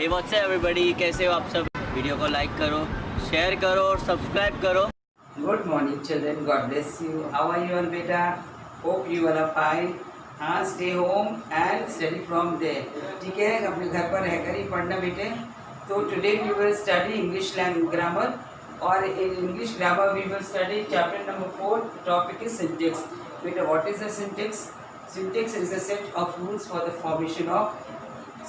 Hey what's up everybody, कैसे हो आप सब। वीडियो को लाइक करो, शेयर करो और सब्सक्राइब करो। Good morning children, God bless you. How are you all beta? Hope you all are fine. हाँ, stay home and study from there. ठीक है, अपने घर पर रहकर ही पढ़ना बेटे। तो today we will study English grammar और in English grammar we will study chapter number 4. Topic is syntax. बेटा, what is the syntax? Syntax is a set of rules for the formation of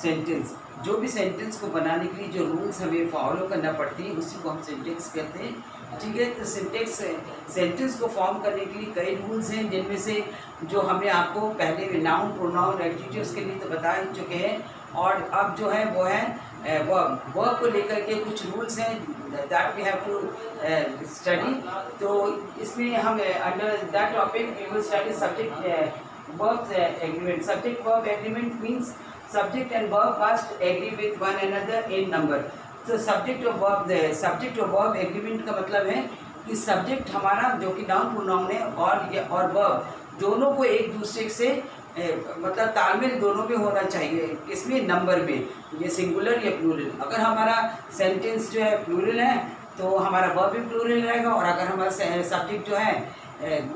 sentence. जो भी sentence को बनाने के लिए जो rules हमें फॉलो करना पड़ती है उसी को हम सिंटेक्स कहते हैं। ठीक है, तो सिंटेक्स सेंटेंस को फॉर्म करने के लिए कई रूल्स हैं, जिनमें से जो हमने आपको पहले में नाउन, प्रोनाउन, एडजेक्टिव्स के लिए तो बता चुके हैं, और अब जो है वो है वर्ब को लेकर के कुछ रूल्स हैं that we have to study. तो इसमें हम under that topic we will study subject verb agreement. Subject verb agreement means subject and verb must agree with one another in number. तो subject और verb agreement का मतलब है कि subject हमारा जो कि noun pronoun है और verb दोनों को एक दूसरे से मतलब तालमेल दोनों में होना चाहिए। किसमें? नंबर में, ये सिंगुलर या प्लूरल। अगर हमारा सेंटेंस जो है प्लूरल है तो हमारा वर्ब भी प्लूरल रहेगा, और अगर हमारा सब्जेक्ट जो है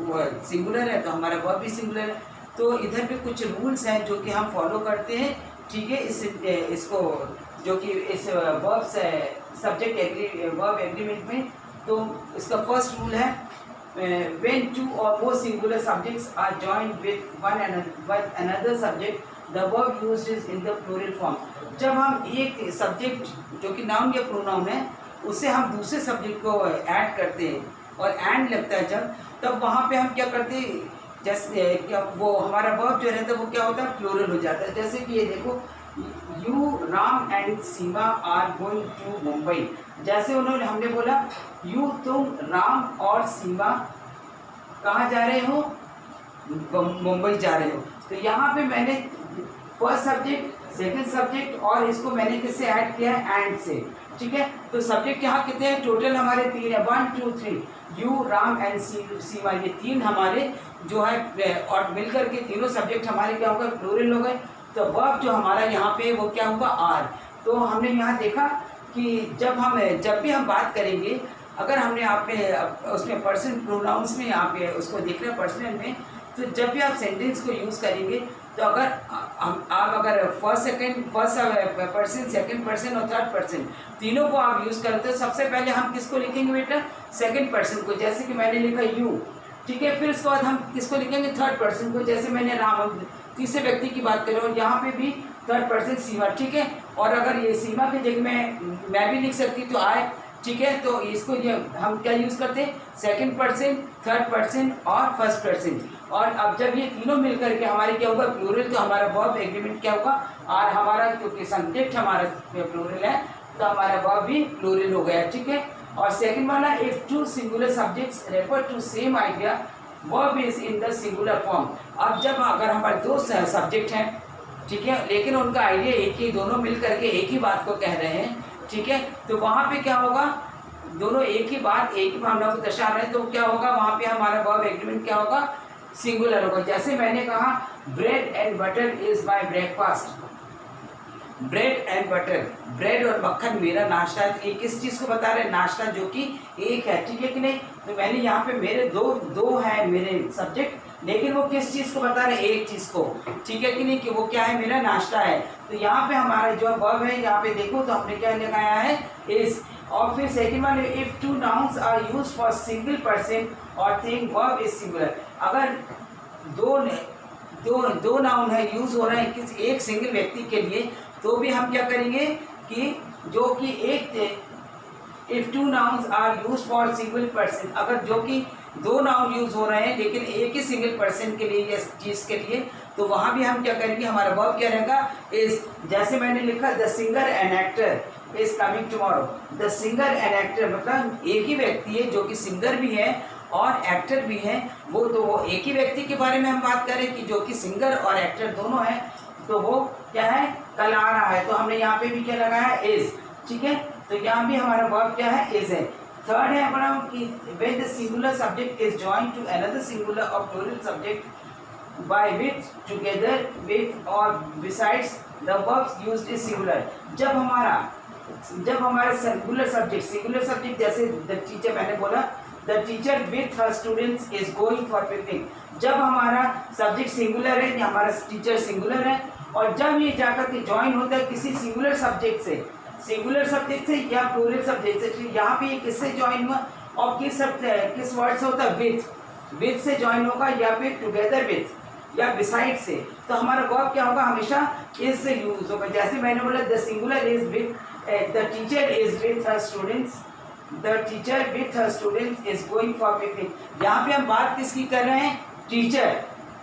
वो सिंगुलर है तो हमारा वर्ब भी सिंगुलर है। तो इधर पे कुछ रूल्स हैं जो कि हम फॉलो करते हैं। ठीक है, इसको जो कि इस वर्ब सब्जेक्ट वर्ब एग्रीमेंट में, तो इसका फर्स्ट रूल है व्हेन टू और more singular subjects are joined with one another subject the verb used is in the plural form. जब हम एक सब्जेक्ट जो कि नाउन या प्रोनाउन है उससे हम दूसरे सब्जेक्ट को ऐड करते हैं और एंड लगता है जब, तब वहाँ पे हम क्या करते हैं, जैसे क्या वो हमारा वर्ब जो रहता है वो क्या होता है, प्लूरल हो जाता है। जैसे कि ये देखो, you Ram and Seema are going to Mumbai. जैसे हमने बोला यू, तुम, राम और सीमा कहाँ जा रहे हो? मुंबई जा रहे हो। तो यहाँ पे मैंने फर्स्ट सब्जेक्ट, सेकंड सब्जेक्ट और इसको मैंने किससे ऐड किया है? एंड से। ठीक है, तो सब्जेक्ट यहाँ कितने हैं? टोटल हमारे 3 है, 1 2 3। यू, राम एंड सीमा, ये 3 हमारे जो है, और मिलकर के तीनों सब्जेक्ट हमारे क्या होगा? प्लूरल हो गए। तो वर्ब जो हमारा यहाँ पे वो क्या होगा? आर। तो हमने यहाँ देखा कि जब भी हम बात करेंगे, अगर हमने उसमें पर्सन प्रोनाउंस में आप उसको देख रहे हैं पर्सनल में, तो जब भी आप सेंटेंस को यूज़ करेंगे तो अगर फर्स्ट पर्सन, सेकंड पर्सन और थर्ड पर्सन तीनों को आप यूज़ करते हो, सबसे पहले हम किसको लिखेंगे बेटा? सेकंड पर्सन को। जैसे कि मैंने लिखा यू, ठीक है, फिर उसके बाद हम किसको लिखेंगे? थर्ड पर्सन को। जैसे मैंने राम, तीसरे व्यक्ति की बात करें, और यहाँ पे भी थर्ड पर्सन सीमा। ठीक है, और अगर ये सीमा की जगह मैं भी लिख सकती तो आए। ठीक है, तो इसको ये हम क्या यूज़ करते हैं? सेकंड पर्सन, थर्ड पर्सन और फर्स्ट पर्सन। और अब जब ये तीनों मिलकर के हमारे क्या होगा? प्लूरल। तो हमारा वर्ब एग्रीमेंट क्या होगा? और हमारा क्योंकि सब्जेक्ट हमारा प्लूरल है तो हमारा वर्ब भी प्लूरल हो गया। ठीक है, और सेकंड वाला, if two singular subjects refer to same idea verb is in the singular form. अब जब अगर हमारे दो सब्जेक्ट हैं, ठीक है, लेकिन उनका आइडिया एक ही, दोनों मिल करके एक ही बात को कह रहे हैं, ठीक है, तो वहाँ पे क्या होगा? दोनों एक ही बात, एक ही भावना को दर्शा रहे हैं, तो क्या होगा? वहाँ पे हमारा वर्ब एग्रीमेंट क्या होगा? सिंगुलर होगा। जैसे मैंने कहा bread and butter is my breakfast. Bread and butter, bread और मक्खन मेरा नाश्ता है। तो ये किस चीज़ को बता रहे हैं? नाश्ता, जो कि एक है। ठीक है कि नहीं? तो मैंने यहाँ पे मेरे दो है मेरे सब्जेक्ट, लेकिन वो किस चीज़ को बता रहे हैं? एक चीज़ को। ठीक है कि नहीं? कि वो क्या है? मेरा नाश्ता है। तो यहाँ पे हमारा जो वर्ब है, यहाँ पे देखो तो हमने क्या लगाया है? इज। और फिर second one, if two nouns are used for single person और थिंग वर्ब इज सिंगुलर। अगर दो नाउन है यूज हो रहे हैं किसी एक सिंगल व्यक्ति के लिए, तो भी हम क्या करेंगे कि जो कि if two nouns are use for single person, अगर जो कि दो नाउन यूज हो रहे हैं लेकिन एक ही सिंगल पर्सन के लिए या चीज़ के लिए, तो वहाँ भी हम क्या करेंगे? हमारा वर्ब क्या रहेगा? इज। जैसे मैंने लिखा the singer and actor is coming tomorrow. The singer and actor मतलब एक ही व्यक्ति है जो कि सिंगर भी है और एक्टर भी है। वो एक ही व्यक्ति के बारे में हम बात करें कि जो कि सिंगर और एक्टर दोनों है, तो वो क्या है? कल आ रहा है। तो हमने यहाँ पे भी क्या लगाया? इज। ठीक है, तो यहाँ भी हमारा वर्ब क्या है? इज है। थर्ड है अपना कि when the singular subject is joined to another singular or plural subject by which together with or besides the verbs used is singular. जब हमारा सिंगुलर सब्जेक्ट जैसे द टीचर, मैंने बोला the teacher with her students is going for picnic. जब हमारा subject singular है या हमारा टीचर सिंगुलर है और जब ये जाकर के ज्वाइन होता है किसी सिंगुलर सब्जेक्ट से या प्लूरल सब्जेक्ट से, तो यहाँ पे ये किससे ज्वाइन हुआ और किस वर्ड से होता है, विथ से ज्वाइन होगा या फिर टुगेदर विथ या बिसाइड से, तो हमारा वर्ब क्या होगा, हमेशा इज से यूज होगा। जैसे मैंने बोला the singular is with, the teacher is with her students, the teacher with her students is going for picnic. यहाँ पे हम बात किसकी कर रहे हैं, टीचर।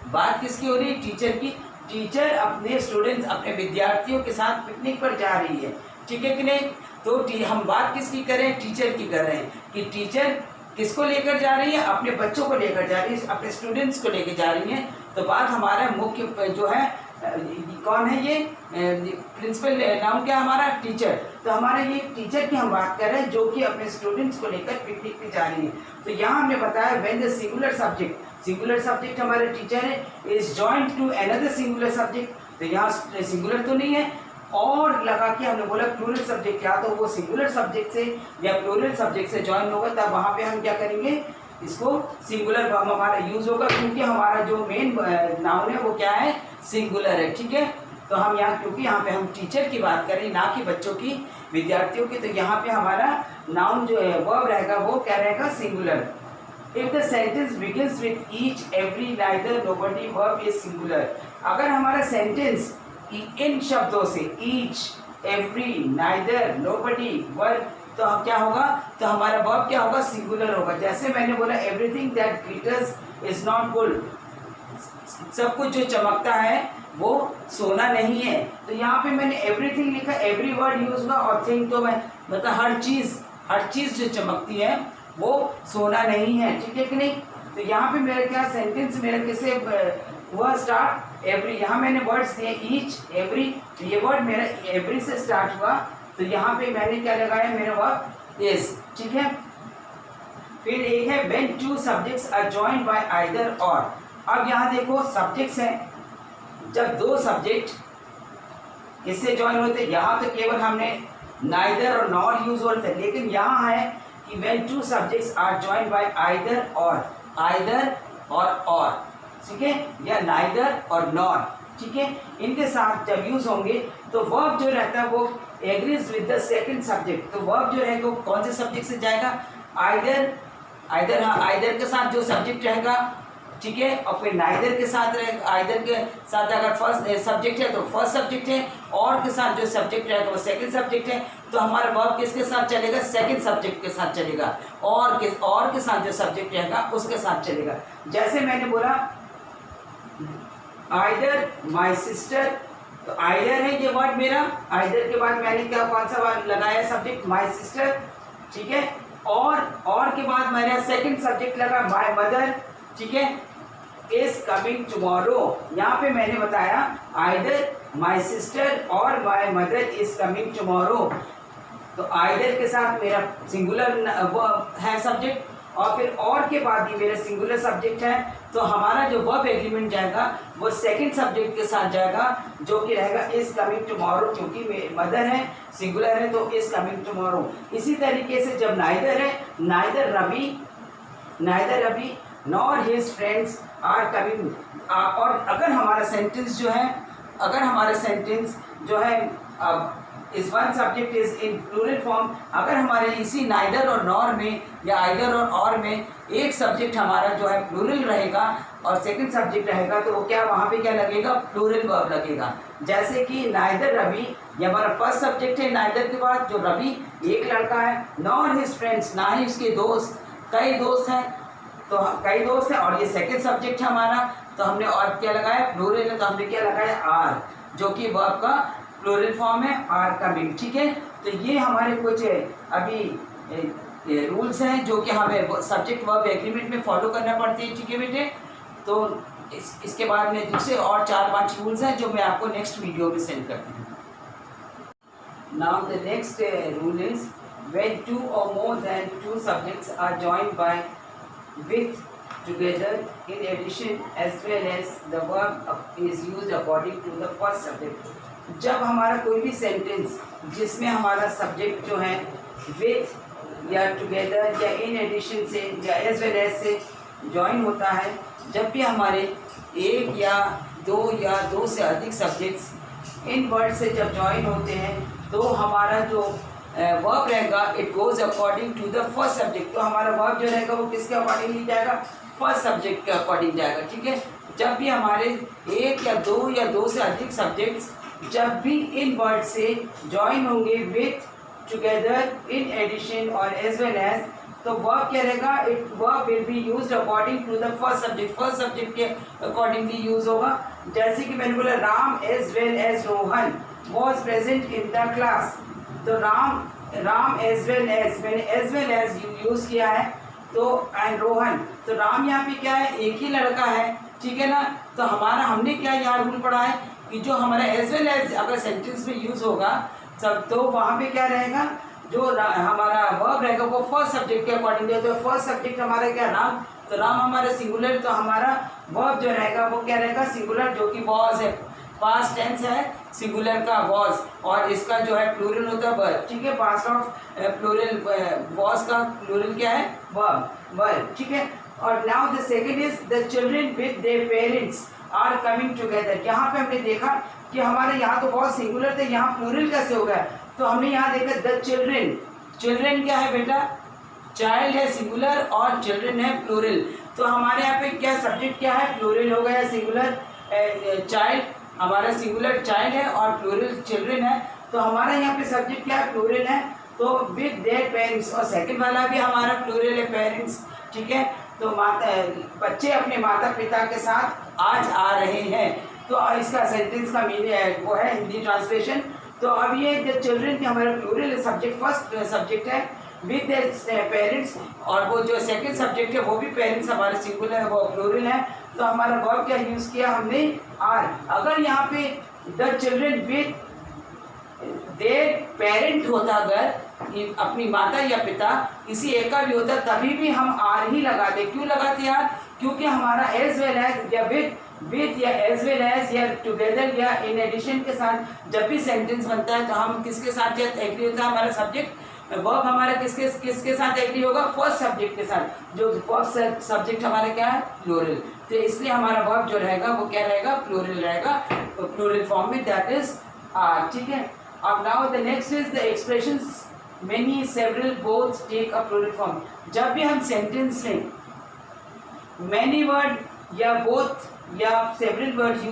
बात किसकी हो रही है, टीचर की। टीचर अपने स्टूडेंट्स, अपने विद्यार्थियों के साथ पिकनिक पर जा रही है, ठीक है कि नहीं। तो हम बात किसकी कर रहे हैं, टीचर की कर रहे हैं कि टीचर किसको लेकर जा रही है, अपने बच्चों को लेकर जा रही है, अपने स्टूडेंट्स को लेकर जा रही है। तो बात हमारा मुख्य जो है कौन है, ये प्रिंसिपल नाउन क्या हमारा, टीचर। तो हमारा ये टीचर की हम बात कर रहे हैं जो कि अपने स्टूडेंट्स को लेकर पिकनिक पे जा रही है। तो यहाँ हमने बताया व्हेन द सिंगुलर सब्जेक्ट हमारे टीचर है is joint to another singular subject. तो यहाँ सिंगुलर तो नहीं है और लगा के हमने बोला प्लूरल सब्जेक्ट, या तो वो सिंगुलर सब्जेक्ट से या प्लूरल सब्जेक्ट से ज्वाइन होगा, तब वहाँ पे हम क्या करेंगे, इसको सिंगुलर वर्ब हमारा यूज होगा, क्योंकि हमारा जो मेन नाउन है वो क्या है, सिंगुलर है, ठीक है। तो हम यहाँ, क्योंकि यहाँ पे हम टीचर की बात करें ना कि बच्चों की, विद्यार्थियों की, तो यहाँ पे हमारा नाउन जो है वर्ब रहेगा वो क्या रहेगा, singular. If the sentence begins with each every neither nobody verb is singular. अगर हमारा सेंटेंस इन शब्दों से each, every, neither, nobody, verb, तो हम क्या होगा, तो हमारा वर्ब क्या होगा, सिंगुलर होगा। जैसे मैंने बोला everything that glitters is not gold, सब कुछ जो चमकता है वो सोना नहीं है। तो यहाँ पे मैंने एवरीथिंग लिखा, एवरी वर्ड यूज हुआ, और थिंग तो मैं मतलब हर चीज जो चमकती है वो सोना नहीं है, ठीक है कि नहीं। तो यहाँ पे मेरा क्या सेंटेंस मेरा कैसे हुआ स्टार्ट, एवरी, यहाँ मैंने वर्ड्स दिए ईच, एवरी, तो ये वर्ड मेरा एवरी से स्टार्ट हुआ, तो यहाँ पे मैंने क्या लगाया, मेरा वर्ब इज, ठीक है। फिर एक है when two subjects are joined by either or. अब यहाँ देखो सब्जेक्ट्स हैं, जब दो सब्जेक्ट किससे ज्वाइन होते हैं, यहाँ तो केवल हमने नाइदर और नॉर यूज होते हैं, लेकिन यहाँ है कि when two subjects are joined by either or, ठीक है, या नाइदर और नॉर, ठीक है, इनके साथ जब यूज होंगे तो वर्ब जो रहता है वो agrees with the second subject. तो वर्ब जो रहेगा वो कौन से सब्जेक्ट से जाएगा, आइदर के साथ जो सब्जेक्ट रहेगा, ठीक है, और फिर नाइदर के साथ रहेगा, आइदर के साथ अगर फर्स्ट सब्जेक्ट है तो फर्स्ट सब्जेक्ट है, और के साथ जो सब्जेक्ट रहेगा वो सेकंड सब्जेक्ट है। तो हमारा वर्ब किसके साथ चलेगा, सेकंड सब्जेक्ट के साथ चलेगा, और के साथ जो सब्जेक्ट रहेगा उसके साथ चलेगा। जैसे मैंने बोला आइदर माई सिस्टर, तो आइदर है ये वर्ड मेरा, आइदर के बाद मैंने क्या कौन सा वर्ड लगाया, सब्जेक्ट माई सिस्टर, ठीक है, और के बाद मैंने सेकंड सब्जेक्ट लगा माई मदर, ठीक है, इज कमिंग टुमारो। यहाँ पे मैंने बताया आइदर माई सिस्टर और my mother is coming tomorrow. तो आइदर के साथ मेरा सिंगुलर है सब्जेक्ट, और फिर और के बाद ही मेरा सिंगुलर सब्जेक्ट है, तो हमारा जो वर्ब एग्रीमेंट जाएगा वो सेकंड सब्जेक्ट के साथ जाएगा, जो कि रहेगा इज कमिंग टुमारो, क्योंकि मदर है, सिंगुलर है, तो इज कमिंग टुमारो। इसी तरीके से जब नाइदर है, neither Ravi nor his friends are coming, और अगर हमारा सेंटेंस जो है इस one subject is in plural form, अगर हमारे इसी नाइदर और नॉर में या आइदर और में एक सब्जेक्ट हमारा जो है प्लूरल रहेगा और सेकंड सब्जेक्ट रहेगा, तो वो क्या, वहाँ पे क्या लगेगा, प्लूरल वर्ब लगेगा। जैसे कि नाइदर रवि, ये हमारा फर्स्ट सब्जेक्ट है, नाइदर के बाद जो रवि एक लड़का है, नॉर हिज फ्रेंड्स, ना ही उसके दोस्त, कई दोस्त हैं, तो कई दोस्त हैं, और ये सेकंड सब्जेक्ट है हमारा, तो हमने और क्या लगाया, प्लूरल है, तो हमने क्या लगाया, आर, जो कि वर्ब का प्लूरल फॉर्म है, आर कमिंग, ठीक है। तो ये हमारे कुछ अभी रूल्स हैं जो कि हमें सब्जेक्ट वर्ब एग्रीमेंट में फॉलो करना पड़ते हैं, ठीक है बेटे। तो इसके बाद में दूसरे और 4-5 रूल्स हैं जो मैं आपको नेक्स्ट वीडियो में सेंड करती हूँ। Now the next rule is when 2 or more than 2 subjects are joined by with together in addition as well as the verb is used according to the first subject। जब हमारा कोई भी sentence जिसमें हमारा subject जो है with या together या इन एडिशन से या एज वेल एज से ज्वाइन होता है, जब भी हमारे एक या दो से अधिक सब्जेक्ट्स इन वर्ड से जब ज्वाइन होते हैं तो हमारा जो वर्ब रहेगा it goes according to the first subject. तो हमारा वर्ब जो रहेगा वो किसके अकॉर्डिंगली जाएगा? फर्स्ट सब्जेक्ट के अकॉर्डिंग जाएगा। ठीक है, जब भी हमारे एक या दो से अधिक सब्जेक्ट्स जब भी इन वर्ड से ज्वाइन होंगे विथ, टुगेदर, इन एडिशन और एज वेल एज, तो वर्ब क्या रहेगा? It verb will be used according to the first subject के अकॉर्डिंगली यूज होगा। जैसे कि मैंने बोला Ram as well as Rohan was present in the class, तो राम एज वेल एज, मैंने एज वेल एज यूज किया है। तो एंड रोहन, तो राम यहाँ पे क्या है? एक ही लड़का है, ठीक है ना। तो हमने क्या यहाँ रूल पढ़ा है कि जो हमारा एज वेल एज अगर सेंटेंस में यूज होगा सब, तो वहाँ पे क्या रहेगा? जो हमारा वर्ब रहेगा वो फर्स्ट सब्जेक्ट के अकॉर्डिंग है। तो फर्स्ट सब्जेक्ट हमारा क्या? राम, तो राम हमारा सिंगुलर, तो हमारा वर्ब जो रहेगा वो क्या रहेगा? सिंगुलर, जो कि वॉज है, पास्ट टेंस है सिंगुलर का वॉज, और इसका जो है प्लूरल होता है वर्ब। ठीक है, पास्ट ऑफ प्लूरल, वॉज का प्लूरल क्या है? वर्ब। ठीक है, और now the second is the children with their parents are coming together. यहाँ पे हमने देखा कि हमारे यहाँ तो बहुत सिंगुलर थे, यहाँ प्लूरल कैसे हो गया? तो हमने यहाँ देखा द चिल्ड्रन क्या है बेटा? चाइल्ड है सिंगुलर और चिल्ड्रन है प्लूरल। तो हमारे यहाँ पे क्या सब्जेक्ट क्या है? प्लूरल हो गया सिंगुलर चाइल्ड, हमारा सिंगुलर चाइल्ड है और प्लूरल चिल्ड्रन है। तो हमारा यहाँ पे सब्जेक्ट क्या है? प्लूरल है, तो विद देयर पेरेंट्स, और सेकंड वाला भी हमारा प्लूरल है पेरेंट्स। ठीक है, तो बच्चे अपने माता पिता के साथ आज आ रहे हैं। तो इसका सेंटेंस का मीनिंग वो है हिंदी ट्रांसलेशन। तो अब ये जो चिल्ड्रन की हमारा प्लूरल सब्जेक्ट फर्स्ट सब्जेक्ट है विद देयर पेरेंट्स, और वो जो सेकंड सब्जेक्ट है वो भी पेरेंट्स हमारे सिंगुलर है, वो प्लूरल है। तो हमारा वर्ब क्या यूज़ किया हमने? आर। अगर यहाँ पे the children with there parent होता, अगर अपनी माता या पिता किसी एक का भी होता, तभी भी हम आर ही लगाते। क्यों लगाते यार? क्योंकि हमारा एज वेल एज या विथ या एज वेल एज या टुगेदर या इन एडिशन के साथ जब भी सेंटेंस बनता है तो हम किसके साथ एग्री होता है? हमारा सब्जेक्ट वर्ब हमारा किसके साथ एग्री होगा? फर्स्ट सब्जेक्ट के साथ, जो फर्स्ट सब्जेक्ट हमारा क्या है? प्लूरल। तो इसलिए हमारा वर्ब जो रहेगा वो क्या रहेगा? प्लूरल रहेगा, प्लूरल फॉर्म में, दैट इज आर। ठीक है, अब now the next is the expressions many, several, both take a plural form. जब भी हम सेंटेंस में मैनी वर्ड या बोथ या सेवरल वर्ड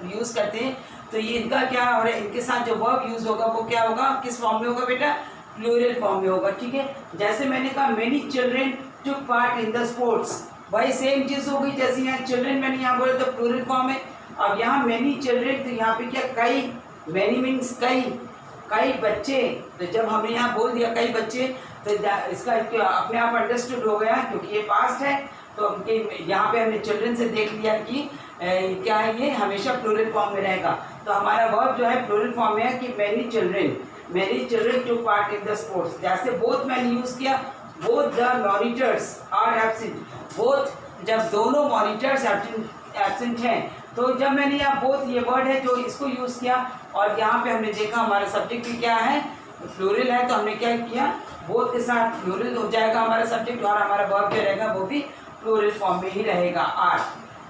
यूज करते हैं तो ये इनका क्या हो रहा है? इनके साथ जो वर्ब यूज होगा वो क्या होगा? किस फॉर्म में होगा बेटा? प्लूरल फॉर्म में होगा। ठीक है, जैसे मैंने कहा many children took part in the sports, वही सेम चीज हो गई। जैसे यहाँ चिल्ड्रन मैंने यहाँ बोला तो प्लूरल फॉर्म है। अब यहाँ मेनी चिल्ड्रन, तो यहाँ पे क्या? कई, मेनी मीन्स कई बच्चे। तो जब हमने यहाँ बोल दिया कई बच्चे, तो इसका अपने आप अंडरस्टूड हो गया क्योंकि ये पास्ट है। तो यहाँ पे हमने चिल्ड्रन से देख लिया कि क्या है, ये हमेशा प्लूरल फॉर्म में रहेगा। तो हमारा वर्ब जो है प्लूरल फॉर्म में है कि many children took part in the sports. जैसे बोथ मैंने यूज़ किया, both the monitors are absent. Both जब दोनों मॉनिटर्स एब्सेंट हैं, तो जब मैंने यहाँ बोथ ये वर्ड है जो इसको यूज़ किया, और यहाँ पे हमने देखा हमारा सब्जेक्ट भी क्या है? प्लूरल है। तो हमने क्या किया? बोथ के साथ प्लूरल हो जाएगा हमारा सब्जेक्ट, और हमारा वर्ब जो रहेगा वो भी प्लूरल फॉर्म में ही रहेगा, are.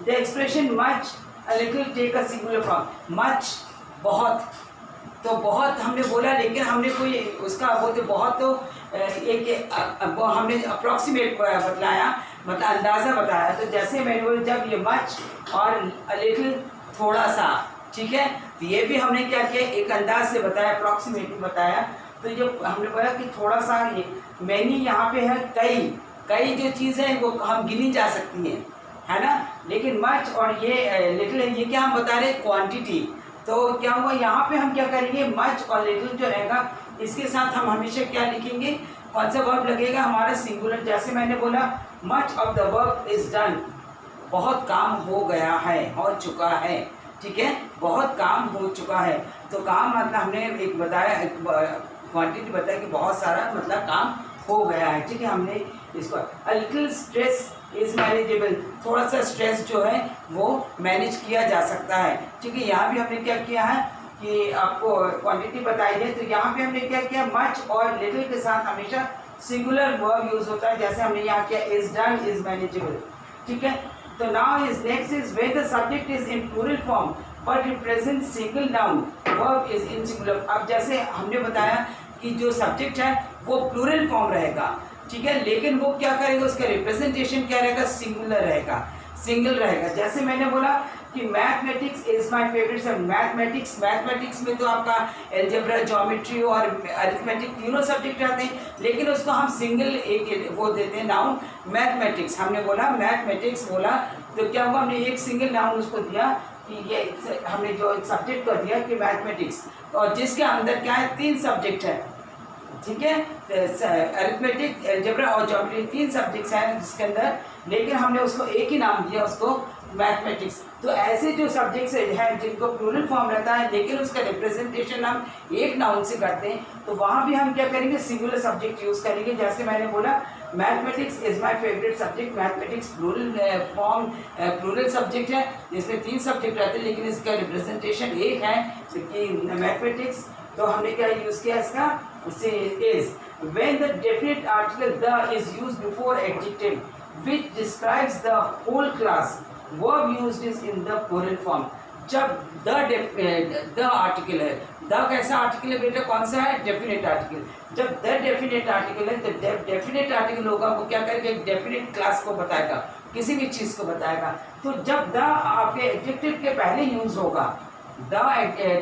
The expression much a little take a singular form. Much, बहुत, तो बहुत हमने बोला, लेकिन हमने कोई उसका वो तो बहुत तो हमने अप्रॉक्सीमेट बतलाया, मतलब अंदाज़ा बताया। तो जैसे मैंने बोला जब ये मच और अ लिटिल, थोड़ा सा, ठीक है, तो ये भी हमने क्या किया? एक अंदाज से बताया, अप्रॉक्सीमेटली बताया। तो जब हमने बोला कि थोड़ा सा, ये मैनी यहाँ पे है कई जो चीज़ है वो हम गिनी जा सकती हैं, है ना। लेकिन मच और ये लिटिल है, ये क्या हम बता रहे हैं? क्वांटिटी। तो क्या हुआ यहाँ पे? हम क्या करेंगे? मच और लिटिल जो रहेगा इसके साथ हम हमेशा क्या लिखेंगे? कौन सा वर्ब लगेगा? हमारा सिंगुलर। जैसे मैंने बोला much of the work is done, बहुत काम हो गया है, हो चुका है। ठीक है, बहुत काम हो चुका है। तो काम मतलब हमने एक बताया, क्वांटिटी बताया कि बहुत सारा मतलब काम हो गया है। ठीक है, हमने इसको a little stress is manageable, थोड़ा सा स्ट्रेस जो है वो मैनेज किया जा सकता है। ठीक है, यहाँ भी हमने क्या किया है? कि आपको क्वांटिटी बताई है, तो यहाँ पे हमने क्या किया, मच और लिटिल के साथ हमेशा सिंगुलर वर्ब यूज होता है, जैसे हमने यहाँ किया इज डन, इज मैनेजेबल, ठीक है। तो now is next is where the subject is in plural form but represent single noun, verb is in singular. अब जैसे हमने बताया कि जो सब्जेक्ट है वो प्लूरल फॉर्म रहेगा, ठीक है, लेकिन वो क्या करेगा, उसका रिप्रेजेंटेशन क्या रहेगा, सिंगुलर रहेगा, सिंगल रहेगा। जैसे मैंने बोला कि mathematics is my favourite subject, mathematics में तो आपका एल्जेब्रा, ज्योमेट्री और अरिथमेटिक तीनों सब्जेक्ट आते हैं, लेकिन उसको हम सिंगल एक वो देते हैं नाउन मैथमेटिक्स। हमने बोला मैथमेटिक्स बोला तो क्या हुआ, हमने एक सिंगल नाउन उसको दिया कि ये हमने जो सब्जेक्ट को दिया कि मैथमेटिक्स, और जिसके अंदर क्या है, 3 सब्जेक्ट है, ठीक है, अरिथमेटिक, एल्जेब्रा और ज्योमेट्री 3 सब्जेक्ट्स हैं जिसके अंदर, लेकिन हमने उसको एक ही नाम दिया, उसको मैथमेटिक्स। तो ऐसे जो सब्जेक्ट्स हैं जिनको प्लूरल फॉर्म रहता है लेकिन उसका रिप्रेजेंटेशन हम एक नाउन से करते हैं, तो वहाँ भी हम क्या करेंगे, सिंगुलर सब्जेक्ट यूज़ करेंगे। जैसे मैंने बोला mathematics is my favourite subject, mathematics plural form plural subject है, जिसमें 3 सब्जेक्ट रहते हैं लेकिन इसका रिप्रेजेंटेशन एक है कि मैथमेटिक्स। तो हमने क्या यूज़ किया इसका, is when the definite article the is used before adjective which describes the whole class, verb used is in the plural form। जब the आर्टिकल है, द कैसा आर्टिकल है बेटा, कौन सा है, डेफिनेट आर्टिकल। जब द डेफिनेट आर्टिकल है तो डेफिनेट आर्टिकल होगा, वो क्या करेगा, एक डेफिनेट क्लास को बताएगा, किसी भी चीज़ को बताएगा। तो जब द आपके एडजेक्टिव के पहले यूज होगा, द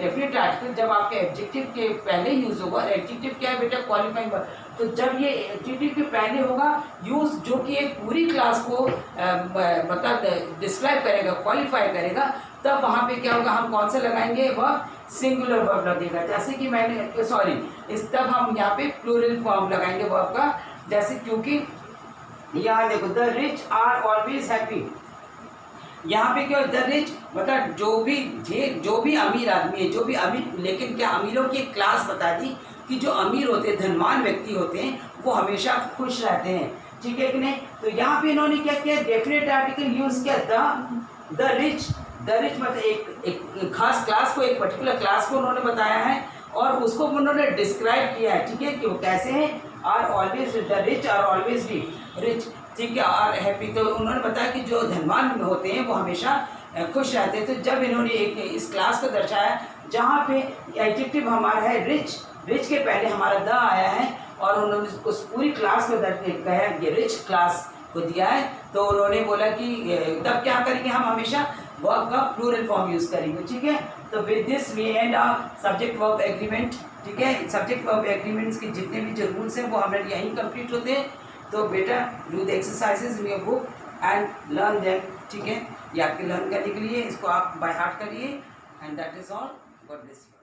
डेफिनेट आर्टिकल जब आपके एडजेक्टिव के पहले यूज होगा, एडजेक्टिव क्या है बेटा, क्वालिफाइंग वर्ब। तो जब ये एडजेक्टिव के पहले होगा यूज, जो कि एक पूरी क्लास को मतलब डिस्क्राइब करेगा, क्वालिफाई करेगा, तब वहाँ पे क्या होगा, हम कौन सा लगाएंगे, वह सिंगुलर वर्ब लगेगा। जैसे कि मैंने तब हम यहाँ पे प्लूरल फॉर्म लगाएंगे वर्ब का। जैसे क्योंकि यहाँ देखो, the rich are always happy, यहाँ पे क्या, द रिच मतलब जो भी अमीर आदमी है, जो भी अमीर, लेकिन क्या अमीरों की एक क्लास बता दी कि जो अमीर होते हैं, धनवान व्यक्ति होते हैं, वो हमेशा खुश रहते हैं, ठीक है कि नहीं। तो यहाँ पे इन्होंने क्या किया, डेफिनेट आर्टिकल यूज किया, द रिच मतलब एक खास क्लास को, एक पर्टिकुलर क्लास को उन्होंने बताया है और उसको उन्होंने डिस्क्राइब किया है, ठीक है, कि वो कैसे हैं, are always, the rich are always rich, ठीक है, और हैप्पी। तो उन्होंने बताया कि जो धनवान होते हैं वो हमेशा खुश रहते हैं। तो जब इन्होंने एक इस क्लास को दर्शाया जहाँ पे एडजेक्टिव हमारा है रिच के पहले हमारा द आया है और उन्होंने उस पूरी क्लास को कहा ये रिच क्लास को दिया है, तो उन्होंने बोला कि तब क्या करेंगे, हम हमेशा वर्ब का प्लूरल फॉर्म यूज़ करेंगे, ठीक है। तो with this we end subject verb agreement, ठीक है। सब्जेक्ट वर्ब एग्रीमेंट्स के जितने भी जो रूल्स हैं वो हमारे यहीं कंप्लीट होते हैं। तो बेटा do the exercises in your book and learn them, ठीक है। ये आपके लर्न करने के लिए इसको आप बाय हार्ट करिए and that is all. God bless you.